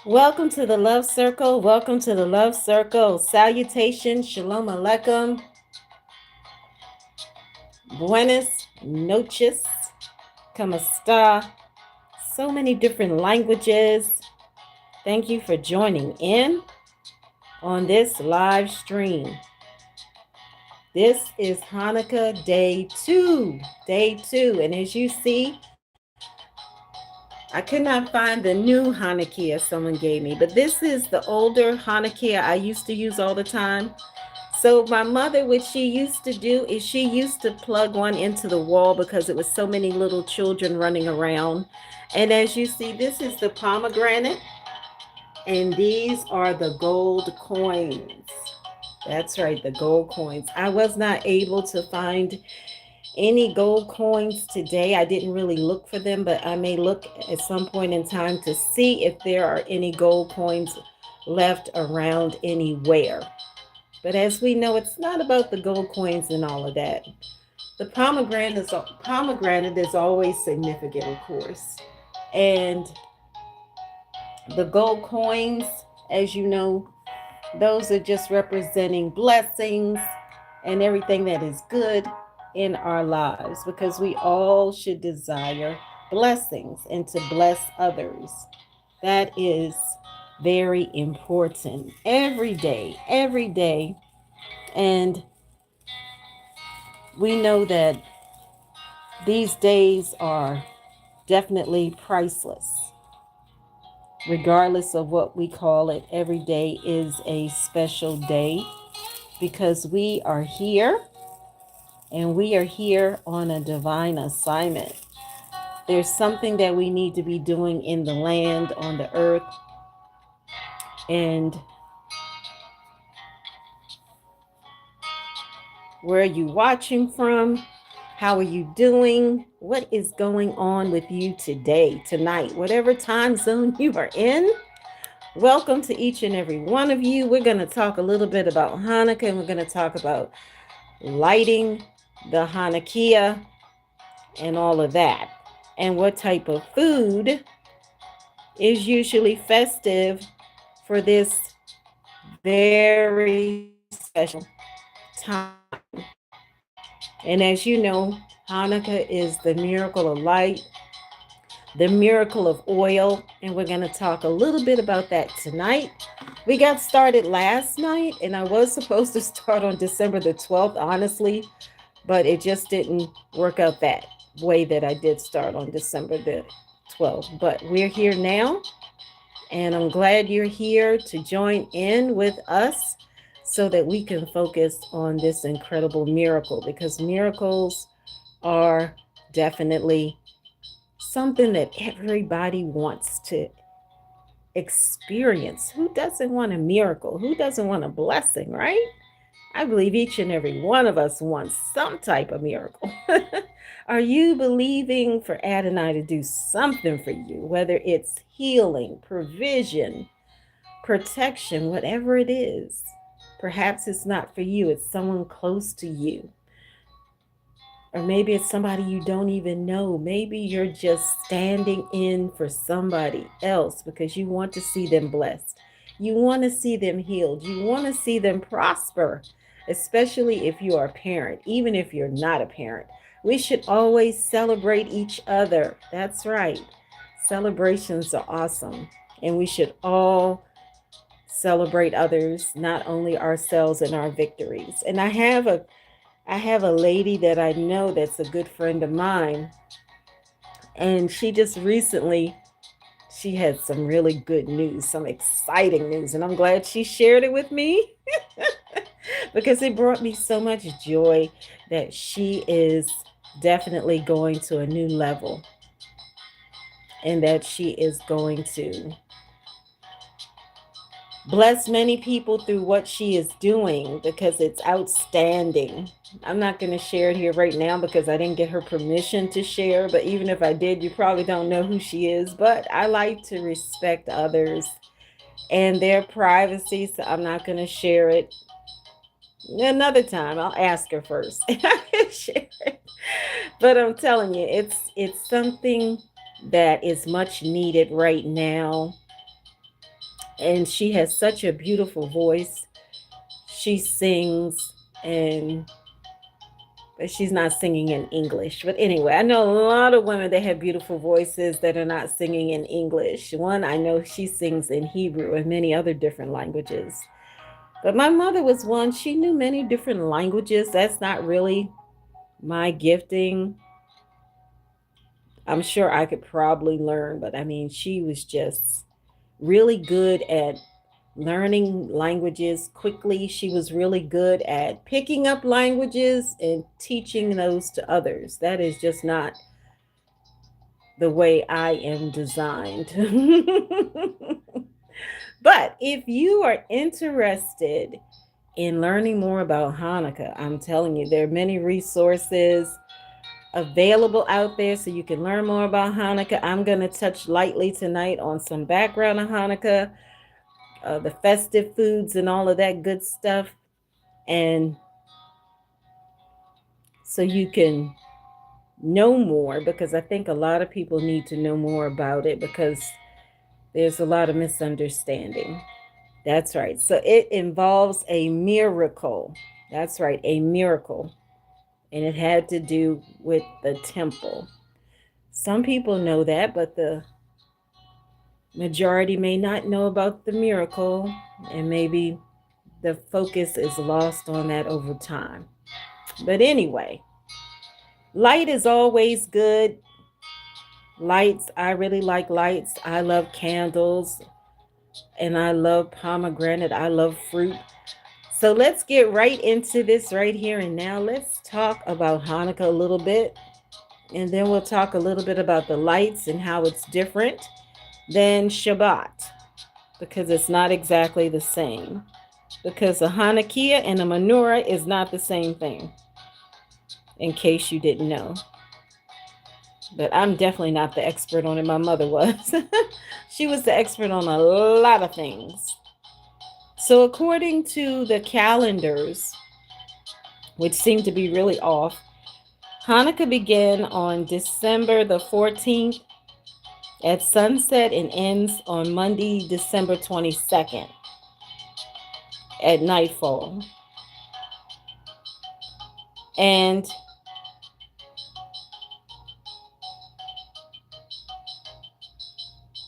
Welcome to the Love Circle. Welcome to the Love Circle. Salutation, Shalom Aleichem, Buenas noches, ¿Cómo está? So many different languages. Thank you for joining in on this live stream. This is Hanukkah Day 2. Day 2. And as you see, I could not find the new Hanukkah someone gave me, but this is the older Hanukkah I used to use all the time. So my mother, what she used to do is she used to plug one into the wall because it was so many little children running around. And as you see, this is the pomegranate, and these are the gold coins. That's right, the gold coins. I was not able to find any gold coins today. I didn't really look for them, but I may look at some point in time to see if there are any gold coins left around anywhere. But as we know, it's not about the gold coins and all of that. The pomegranate is always significant, of course. And the gold coins, as you know, those are just representing blessings and everything that is good in our lives, because we all should desire blessings and to bless others. That is very important every day, every day. And we know that these days are definitely priceless. Regardless of what we call it, every day is a special day because we are here and we are here on a divine assignment. There's something that we need to be doing in the land, on the earth. And where are you watching from? How are you doing? What is going on with you today, tonight, whatever time zone you are in? Welcome to each and every one of you. We're going to talk a little bit about Hanukkah, and we're going to talk about lighting the Hanukkah and all of that, and what type of food is usually festive for this very special time. And as you know, Hanukkah is the miracle of light, the miracle of oil, and we're going to talk a little bit about that tonight. We got started last night, and I was supposed to start on December the 12th, honestly, but it just didn't work out that way that I did start on December the 12th. But we're here now, and I'm glad you're here to join in with us so that we can focus on this incredible miracle, because miracles are definitely something that everybody wants to experience. Who doesn't want a miracle? Who doesn't want a blessing, right? I believe each and every one of us wants some type of miracle. Are you believing for Adonai to do something for you, whether it's healing, provision, protection, whatever it is? Perhaps it's not for you, it's someone close to you. Or maybe it's somebody you don't even know. Maybe you're just standing in for somebody else because you want to see them blessed. You want to see them healed. You want to see them prosper, especially if you are a parent, even if you're not a parent. We should always celebrate each other. That's right. Celebrations are awesome. And we should all celebrate others, not only ourselves and our victories. And I have a lady that I know that's a good friend of mine, and she just recently she had some really good news, some exciting news, and I'm glad she shared it with me because it brought me so much joy that she is definitely going to a new level, and that she is going to bless many people through what she is doing, because it's outstanding. I'm not going to share it here right now because I didn't get her permission to share, but even if I did, you probably don't know who she is. But I like to respect others and their privacy, so I'm not going to share it. Another time I'll ask her first. I can share it. But I'm telling you, it's something that is much needed right now. And she has such a beautiful voice. She sings, and but she's not singing in English. But anyway, I know a lot of women that have beautiful voices that are not singing in English. One, I know she sings in Hebrew and many other different languages. But my mother was one, she knew many different languages. That's not really my gifting. I'm sure I could probably learn, but I mean, she was just really good at learning languages quickly. She was really good at picking up languages and teaching those to others. That is just not the way I am designed. But if you are interested in learning more about Hanukkah, I'm telling you, there are many resources available out there so you can learn more about Hanukkah. I'm going to touch lightly tonight on some background of Hanukkah, the festive foods and all of that good stuff. And so you can know more, because I think a lot of people need to know more about it because there's a lot of misunderstanding. That's right. So it involves a miracle. That's right, a miracle. And it had to do with the temple. Some people know that, but the majority may not know about the miracle, and maybe the focus is lost on that over time. But anyway, light is always good. Lights, I really like lights. I love candles, and I love pomegranate. I love fruit. So let's get right into this right here and now. Let's talk about Hanukkah a little bit, and then we'll talk a little bit about the lights and how it's different than Shabbat, because it's not exactly the same. Because a Hanukkah and a menorah is not the same thing, in case you didn't know. But I'm definitely not the expert on it. My mother was. She was the expert on a lot of things. So according to the calendars, which seem to be really off, Hanukkah began on December the 14th at sunset and ends on Monday, December 22nd at nightfall. And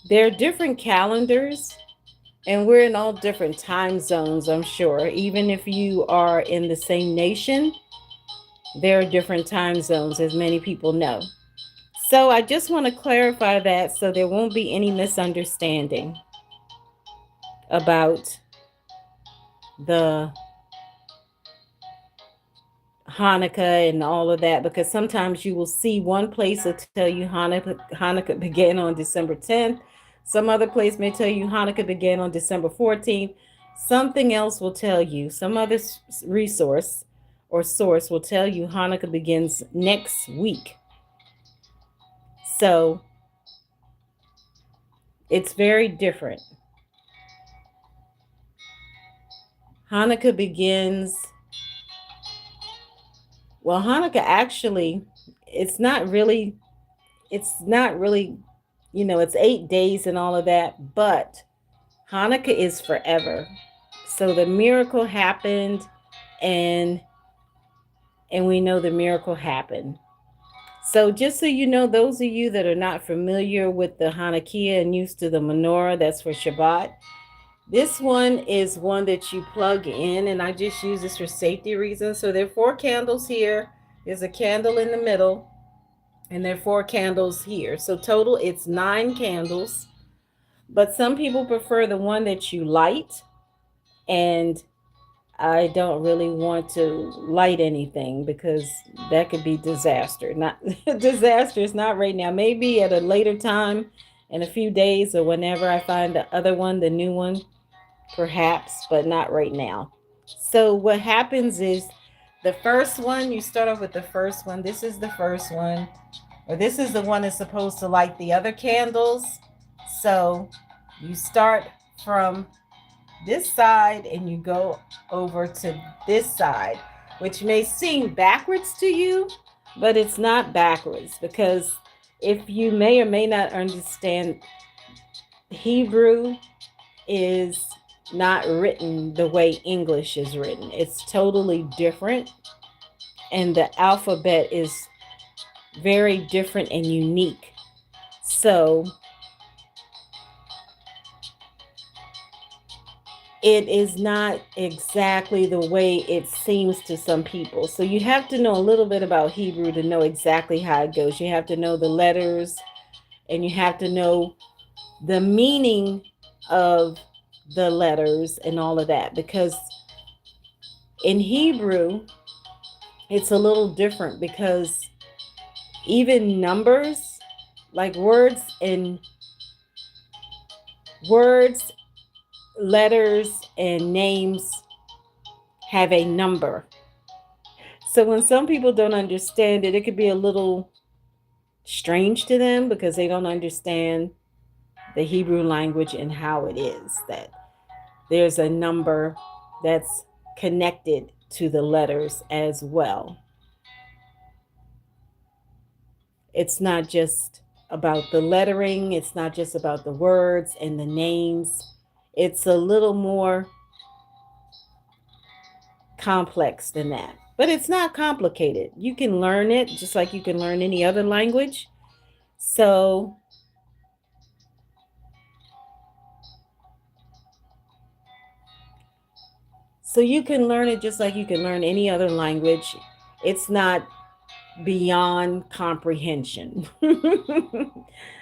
there are different calendars, and we're in all different time zones, I'm sure. Even if you are in the same nation, there are different time zones, as many people know. So I just want to clarify that so there won't be any misunderstanding about the Hanukkah and all of that, because sometimes you will see one place will tell you Hanukkah began on December 10th. Some other place may tell you Hanukkah began on December 14th. Something else will tell you, some other resource or source will tell you Hanukkah begins next week. So it's very different. Hanukkah begins, well, Hanukkah actually, it's not really, it's 8 days and all of that, but Hanukkah is forever. So the miracle happened, and we know the miracle happened. So just so you know, those of you that are not familiar with the Hanukkah and used to the menorah, that's for Shabbat. This one is one that you plug in, and I just use this for safety reasons. So there are 4 candles here. There's a candle in the middle, and there are 4 candles here. So total, it's 9 candles. But some people prefer the one that you light, and I don't really want to light anything because that could be disaster. Not disastrous, not right now. Maybe at a later time, in a few days or whenever I find the other one, the new one, perhaps, but not right now. So what happens is the first one, you start off with the first one. This is the first one, or this is the one that's supposed to light the other candles. So you start from this side and you go over to this side, which may seem backwards to you, but it's not backwards, because if you may or may not understand Hebrew, is not written the way English is written. It's totally different. And the alphabet is very different and unique. So it is not exactly the way it seems to some people. So you have to know a little bit about Hebrew to know exactly how it goes. You have to know the letters, and you have to know the meaning of the letters and all of that, because in Hebrew it's a little different, because even numbers, like words, letters and names have a number. So when some people don't understand it, it could be a little strange to them, because they don't understand the Hebrew language and how it is that there's a number that's connected to the letters as well. It's not just about the lettering, it's not just about the words and the names. It's a little more complex than that. But it's not complicated. You can learn it just like you can learn any other language. So you can learn it just like you can learn any other language. It's not beyond comprehension.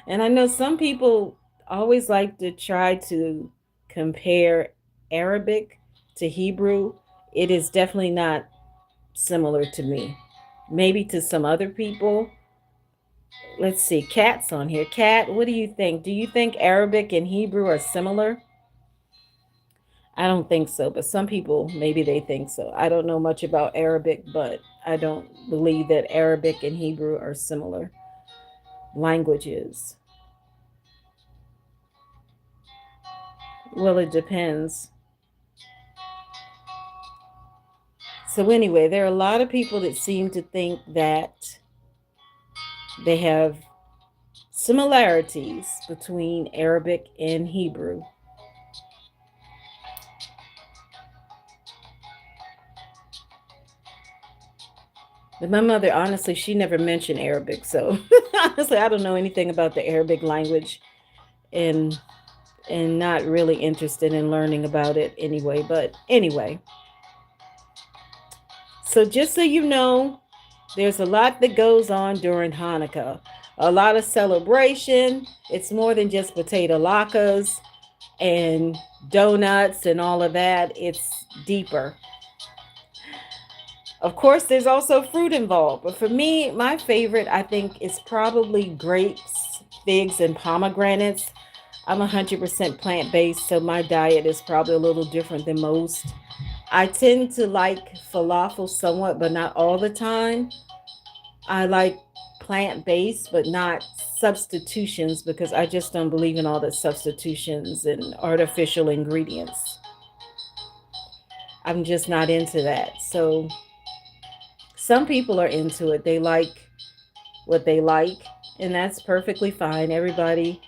And I know some people always like to try to compare Arabic to Hebrew. It is definitely not similar to me. Maybe to some other people. Let's see, Kat's on here. Kat, what do you think? Do you think Arabic and Hebrew are similar? I don't think so, but some people, maybe they think so. I don't know much about Arabic, but I don't believe that Arabic and Hebrew are similar languages. Well, it depends. So anyway, there are a lot of people that seem to think that they have similarities between Arabic and Hebrew. But my mother, honestly, she never mentioned Arabic. So honestly, I don't know anything about the Arabic language, and not really interested in learning about it anyway. But anyway, so just so you know, there's a lot that goes on during Hanukkah. A lot of celebration. It's more than just potato latkes and donuts and all of that. It's deeper. Of course, there's also fruit involved. But for me, my favorite, I think, is probably grapes, figs, and pomegranates. I'm 100% plant-based, so my diet is probably a little different than most. I tend to like falafel somewhat, but not all the time. I like plant-based, but not substitutions, because I just don't believe in all the substitutions and artificial ingredients. I'm just not into that. So some people are into it. They like what they like, and that's perfectly fine. Everybody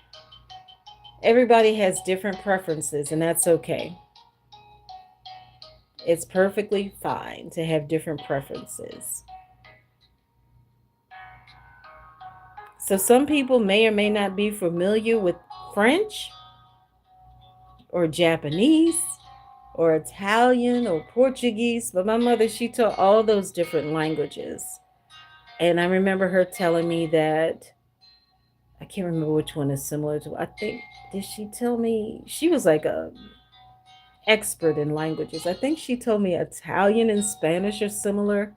has different preferences, and that's okay. It's perfectly fine to have different preferences. So some people may or may not be familiar with French or Japanese or Italian or Portuguese, but my mother, she taught all those different languages. And I remember her telling me that, I can't remember which one is similar to, I think, did she tell me, she was like a expert in languages. I think she told me Italian and Spanish are similar.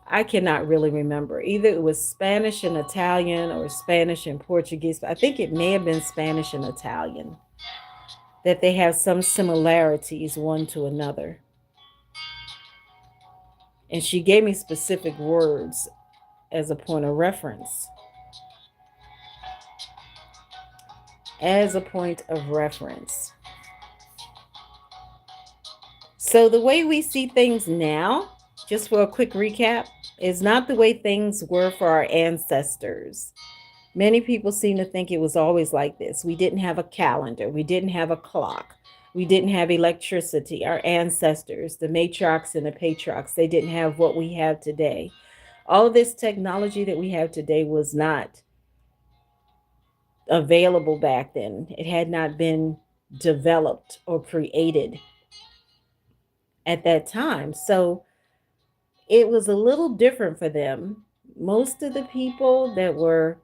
I cannot really remember. Either it was Spanish and Italian or Spanish and Portuguese, but I think it may have been Spanish and Italian, that they have some similarities one to another. And she gave me specific words as a point of reference. As a point of reference. So the way we see things now, just for a quick recap, is not the way things were for our ancestors. Many people seem to think it was always like this. We didn't have a calendar, we didn't have a clock, we didn't have electricity. Our ancestors, the matriarchs and the patriarchs, they didn't have what we have today. All of this technology that we have today was not available back then. It had not been developed or created at that time. So it was a little different for them. Most of the people that were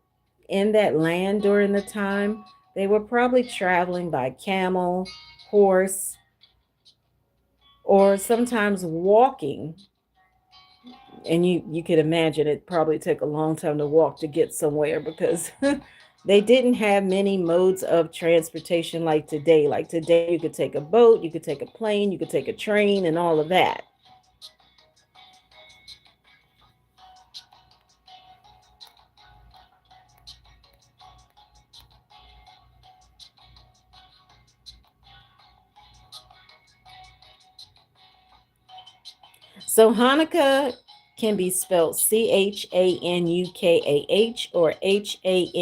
in that land during the time, they were probably traveling by camel, horse, or sometimes walking. And you could imagine it probably took a long time to walk to get somewhere because they didn't have many modes of transportation like today. Like today, you could take a boat, you could take a plane, you could take a train, and all of that. So Hanukkah can be spelled Chanukah or Hanukkah.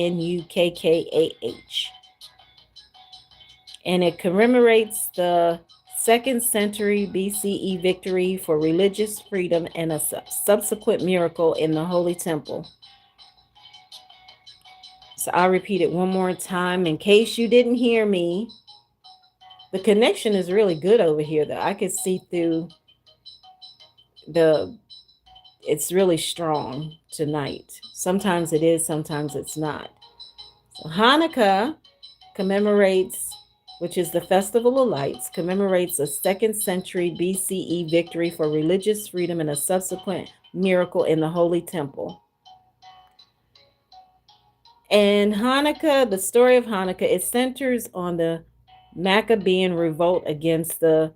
And it commemorates the 2nd century BCE victory for religious freedom and a subsequent miracle in the Holy Temple. So I'll repeat it one more time in case you didn't hear me. The connection is really good over here, though. I could see through it's really strong tonight. Sometimes it is, sometimes it's not. So Hanukkah commemorates, which is the Festival of Lights, commemorates a 2nd century BCE victory for religious freedom and a subsequent miracle in the Holy Temple. And Hanukkah, the story of Hanukkah, it centers on the Maccabean revolt against the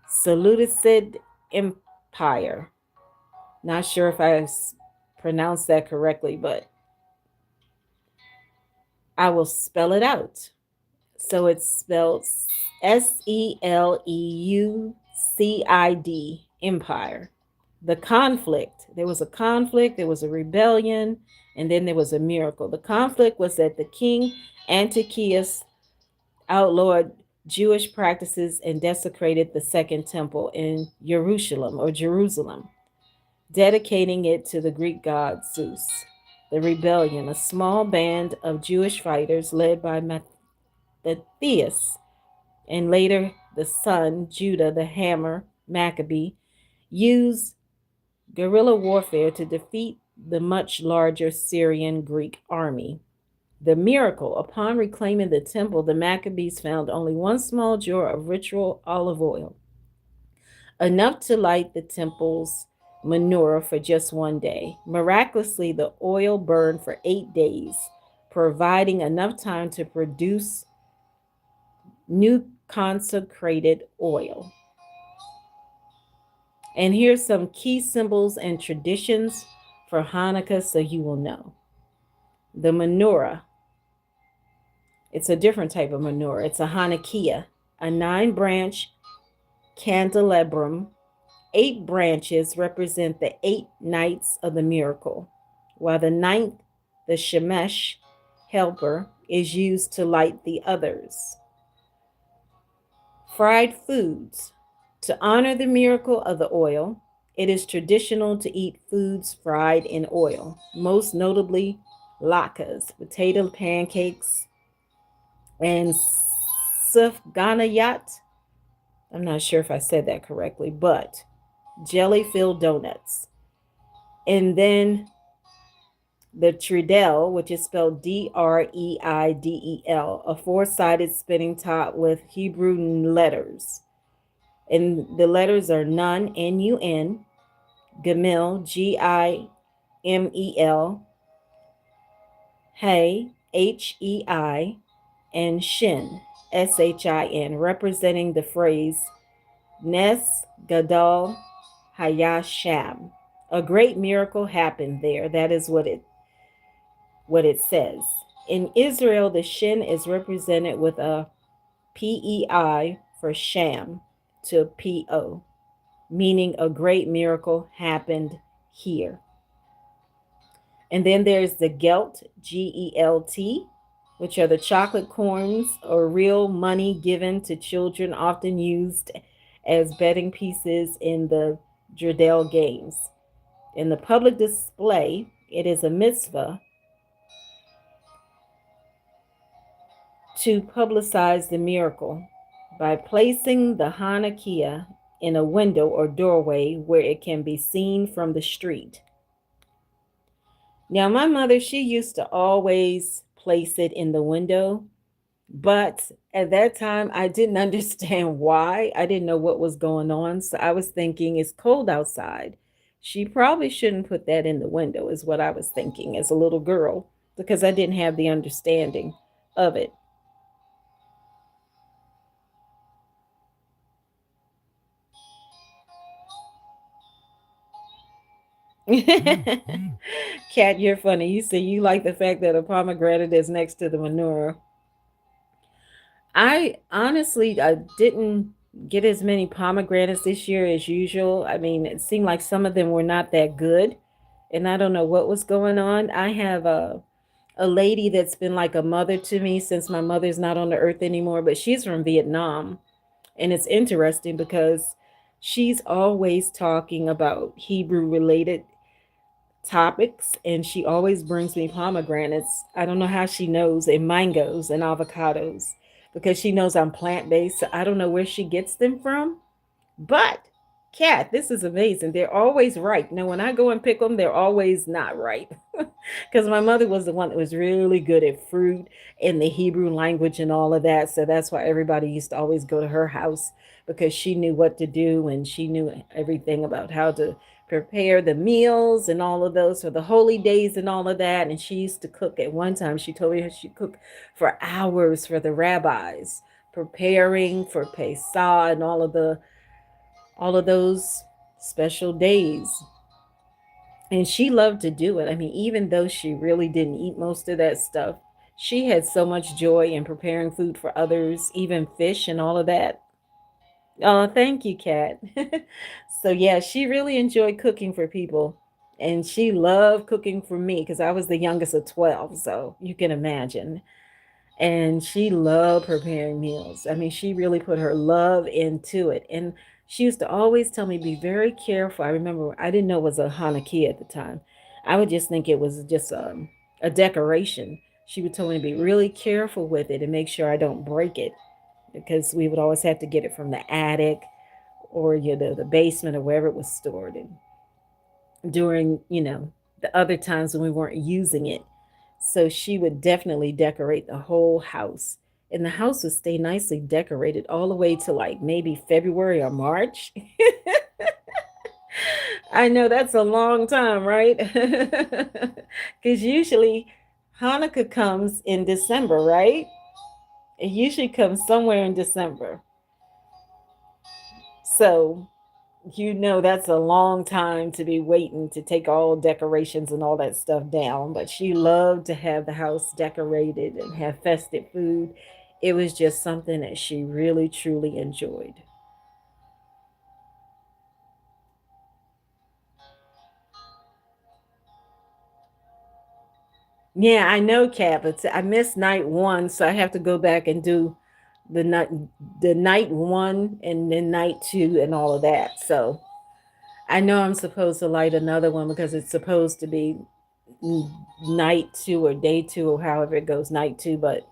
Seleucid Empire. Not sure if I pronounced that correctly, but I will spell it out. So it's spelled Seleucid, Empire. The conflict, there was a conflict, there was a rebellion, and then there was a miracle. The conflict was that the king Antiochus outlawed Jewish practices and desecrated the second temple in Jerusalem, dedicating it to the Greek god Zeus. The rebellion, a small band of Jewish fighters led by Matthias and later the son Judah the Hammer Maccabee, used guerrilla warfare to defeat the much larger Syrian Greek army. The miracle: upon reclaiming the temple, the Maccabees found only one small jar of ritual olive oil, enough to light the temple's menorah for just one day. Miraculously, the oil burned for 8 days, providing enough time to produce new consecrated oil. And here's some key symbols and traditions for Hanukkah so you will know. The menorah, it's a different type of menorah. It's a Hanukkah, a 9-branch candelabrum. 8 branches represent the 8 nights of the miracle, while the ninth, the Shemesh, helper, is used to light the others. Fried foods. To honor the miracle of the oil, it is traditional to eat foods fried in oil, most notably latkes, potato pancakes, and sufganiyat. I'm not sure if I said that correctly, but jelly-filled donuts. And then the treidel, which is spelled Dreidel, a 4-sided spinning top with Hebrew letters. And the letters are Nun, N-U-N, Gimel, Gimel, Hey, Hei, and Shin, Shin, representing the phrase Nes Gadol Hayasham. A great miracle happened there. That is what it says. In Israel, the Shin is represented with a PEI for Sham to PO, meaning a great miracle happened here. And then there's the Gelt, Gelt, which are the chocolate coins or real money given to children, often used as betting pieces in the Jerdel games. In the public display, it is a mitzvah to publicize the miracle by placing the Hanukkah in a window or doorway where it can be seen from the street. Now, my mother, she used to always place it in the window, but at that time, I didn't understand why. I didn't know what was going on. So I was thinking, it's cold outside. She probably shouldn't put that in the window, is what I was thinking as a little girl, because I didn't have the understanding of it. Kat, you're funny. You say you like the fact that a pomegranate is next to the menorah. I honestly, I didn't get as many pomegranates this year as usual. I mean, it seemed like some of them were not that good, and I don't know what was going on. I have a lady that's been like a mother to me since my mother's not on the earth anymore, but she's from Vietnam, and it's interesting because she's always talking about Hebrew related topics, and she always brings me pomegranates. I don't know how she knows, and mangoes and avocados, because she knows I'm plant-based. So I don't know where she gets them from, but Kat, this is amazing. They're always right. Now, when I go and pick them, they're always not right. Because my mother was the one that was really good at fruit and the Hebrew language and all of that. So that's why everybody used to always go to her house, because she knew what to do and she knew everything about how to prepare the meals and all of those for the holy days and all of that. And she used to cook. At one time, she told me she cooked for hours for the rabbis, preparing for Pesach and all of those special days. And she loved to do it. I mean, even though she really didn't eat most of that stuff, she had so much joy in preparing food for others, even fish and all of that. Oh, thank you, Kat. So, yeah, she really enjoyed cooking for people. And she loved cooking for me because I was the youngest of 12. So you can imagine. And she loved preparing meals. I mean, she really put her love into it. And she used to always tell me, be very careful. I remember I didn't know it was a Hanukkah at the time. I would just think it was just a decoration. She would tell me to be really careful with it and make sure I don't break it, because we would always have to get it from the attic or the basement or wherever it was stored. And during the other times when we weren't using it, so she would definitely decorate the whole house. And the house would stay nicely decorated all the way to like maybe February or March. I know that's a long time, right? Because usually Hanukkah comes in December, right? It usually comes somewhere in December. So that's a long time to be waiting to take all decorations and all that stuff down. But she loved to have the house decorated and have festive food. It was just something that she really truly enjoyed. Yeah, I know, Kat, but I missed night one, so I have to go back and do the night the night one and then night two and all of that. So I know I'm supposed to light another one because it's supposed to be night two or day two or however it goes, night two. But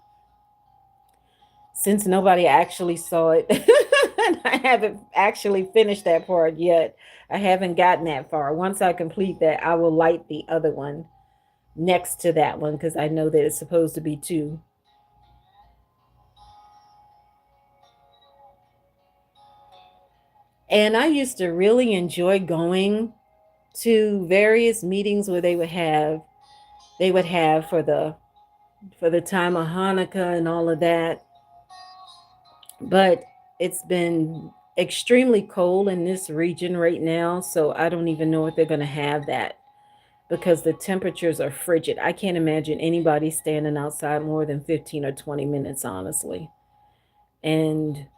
since nobody actually saw it, and I haven't actually finished that part yet, I haven't gotten that far. Once I complete that, I will light the other one next to that one because I know that it's supposed to be two. And I used to really enjoy going to various meetings where they would have for the time of Hanukkah and all of that. But it's been extremely cold in this region right now, so I don't even know if they're going to have that because the temperatures are frigid. I can't imagine anybody standing outside more than 15 or 20 minutes, honestly. And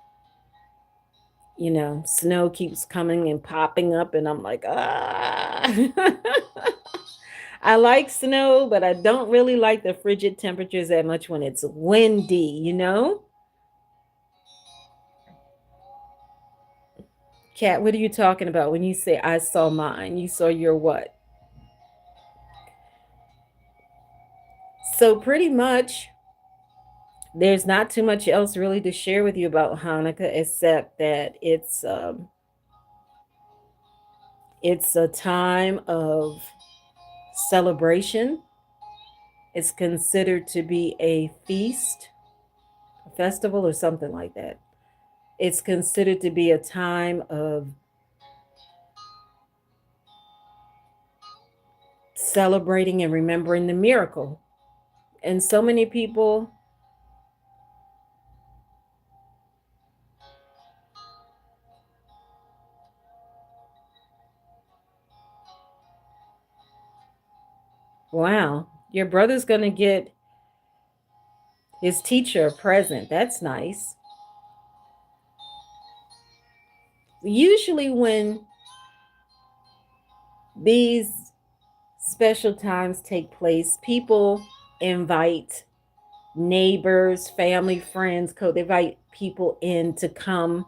snow keeps coming and popping up, and I'm like, ah. I like snow, but I don't really like the frigid temperatures that much when it's windy, you know? Kat, what are you talking about when you say I saw mine? You saw your what? So pretty much there's not too much else really to share with you about Hanukkah except that it's a time of celebration. It's considered to be a feast, a festival, or something like that. It's considered to be a time of celebrating and remembering the miracle. And so many people, wow, your brother's going to get his teacher a present. That's nice. Usually, when these special times take place, people invite neighbors, family, friends, they invite people in to come.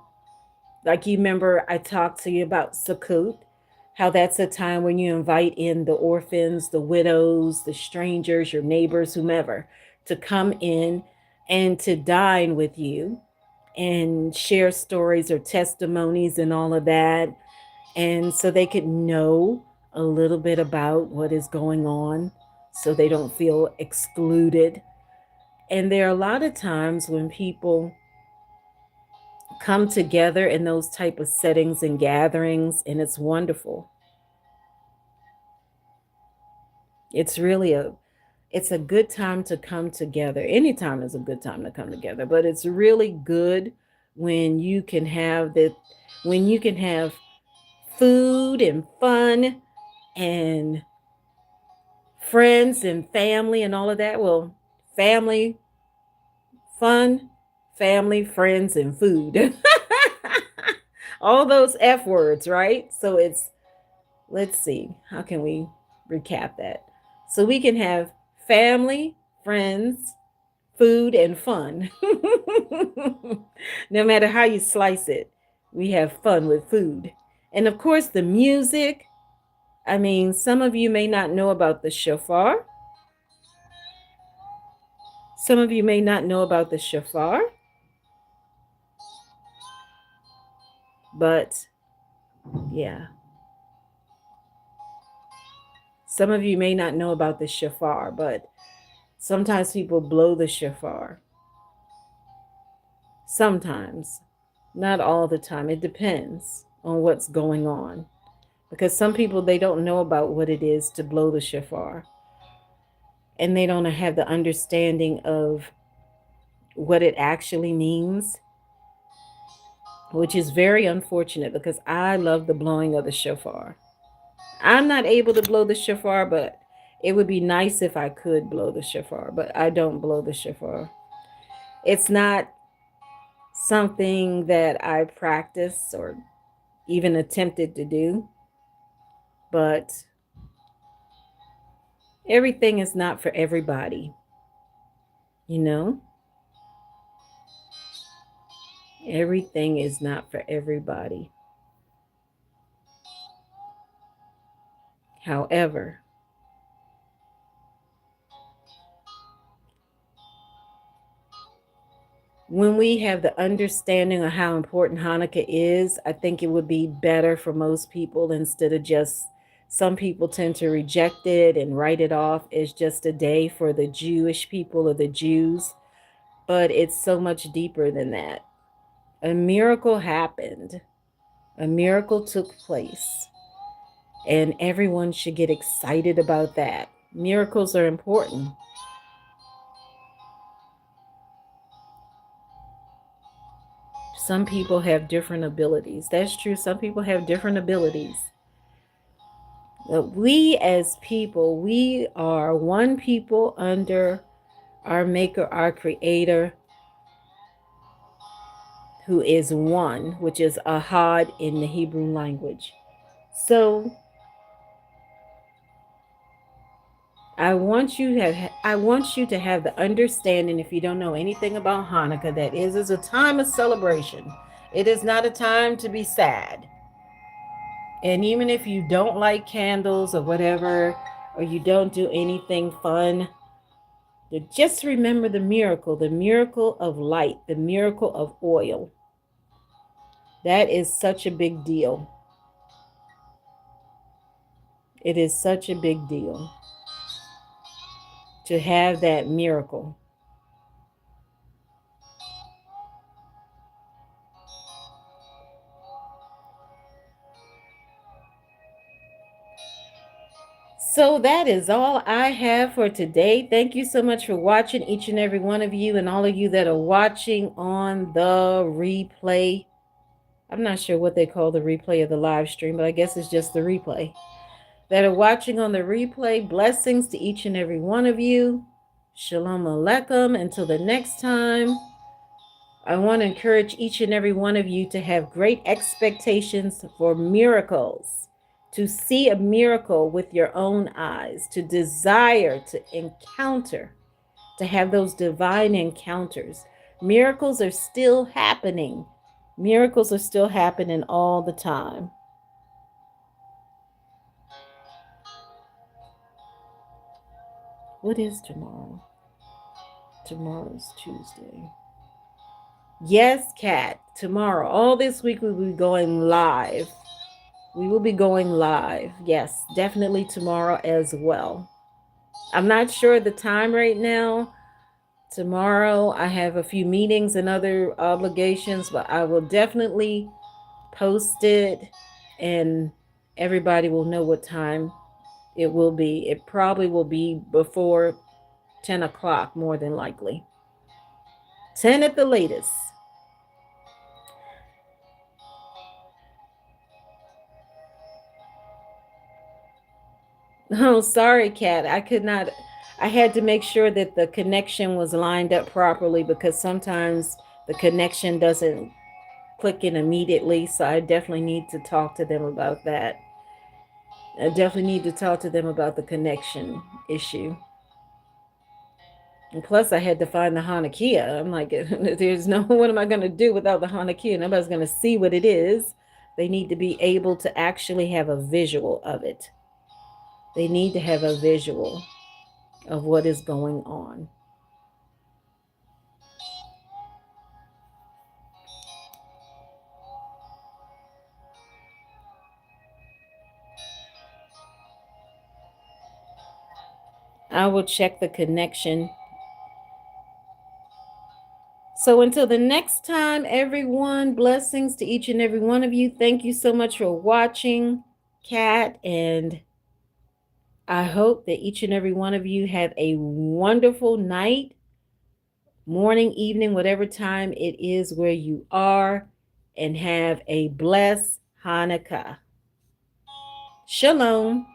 Like you remember, I talked to you about Sukkot, how that's a time when you invite in the orphans, the widows, the strangers, your neighbors, whomever, to come in and to dine with you and share stories or testimonies and all of that. And so they could know a little bit about what is going on so they don't feel excluded. And there are a lot of times when people come together in those type of settings and gatherings, and it's wonderful. It's really it's a good time to come together. Anytime is a good time to come together, but it's really good when you can have food and fun and friends and family and all of that. Well, family, fun, family, friends, and food. All those F words, right? So let's see, how can we recap that? So we can have family, friends, food, and fun. No matter how you slice it, we have fun with food. And of course, the music. I mean, some of you may not know about the shofar. Some of you may not know about the shofar, but yeah. Some of you may not know about the shofar, but sometimes people blow the shofar. Sometimes, not all the time. It depends on what's going on. Because some people, they don't know about what it is to blow the shofar. And they don't have the understanding of what it actually means, which is very unfortunate because I love the blowing of the shofar. I'm not able to blow the shofar, but it would be nice if I could blow the shofar, but I don't blow the shofar. It's not something that I practice or even attempted to do, but everything is not for everybody, you know? Everything is not for everybody. However, when we have the understanding of how important Hanukkah is, I think it would be better for most people instead of just some people tend to reject it and write it off as just a day for the Jewish people or the Jews. But it's so much deeper than that. A miracle happened, a miracle took place, and everyone should get excited about that. Miracles are important. Some people have different abilities. That's true. Some people have different abilities. But we as people, we are one people under our Maker, our Creator, who is one, which is Ahad in the Hebrew language. So I want you to have the understanding, if you don't know anything about Hanukkah, that is a time of celebration. It is not a time to be sad. And even if you don't like candles or whatever, or you don't do anything fun, just remember the miracle of light, the miracle of oil. That is such a big deal. It is such a big deal to have that miracle. So that is all I have for today. Thank you so much for watching, each and every one of you, and all of you that are watching on the replay. I'm not sure what they call the replay of the live stream, but I guess it's just the replay. That are watching on the replay, blessings to each and every one of you. Shalom Aleichem. Until the next time, I want to encourage each and every one of you to have great expectations for miracles, to see a miracle with your own eyes, to desire to encounter, to have those divine encounters. Miracles are still happening. Miracles are still happening all the time. What is tomorrow? Tomorrow's Tuesday. Yes, Kat. Tomorrow. All this week we will be going live. We will be going live. Yes, definitely tomorrow as well. I'm not sure the time right now. Tomorrow I have a few meetings and other obligations, but I will definitely post it and everybody will know what time it will be. It probably will be before 10 o'clock, more than likely. 10 at the latest. Oh, sorry, Kat. I could not. I had to make sure that the connection was lined up properly because sometimes the connection doesn't click in immediately. So I definitely need to talk to them about that. I definitely need to talk to them about the connection issue. And plus, I had to find the Hanukkah. I'm like, there's no, what am I going to do without the Hanukkah? Nobody's going to see what it is. They need to be able to actually have a visual of it. They need to have a visual of what is going on. I will check the connection. So until the next time, everyone, blessings to each and every one of you. Thank you so much for watching, Kat, and I hope that each and every one of you have a wonderful night, morning, evening, whatever time it is where you are, and have a blessed Hanukkah. Shalom.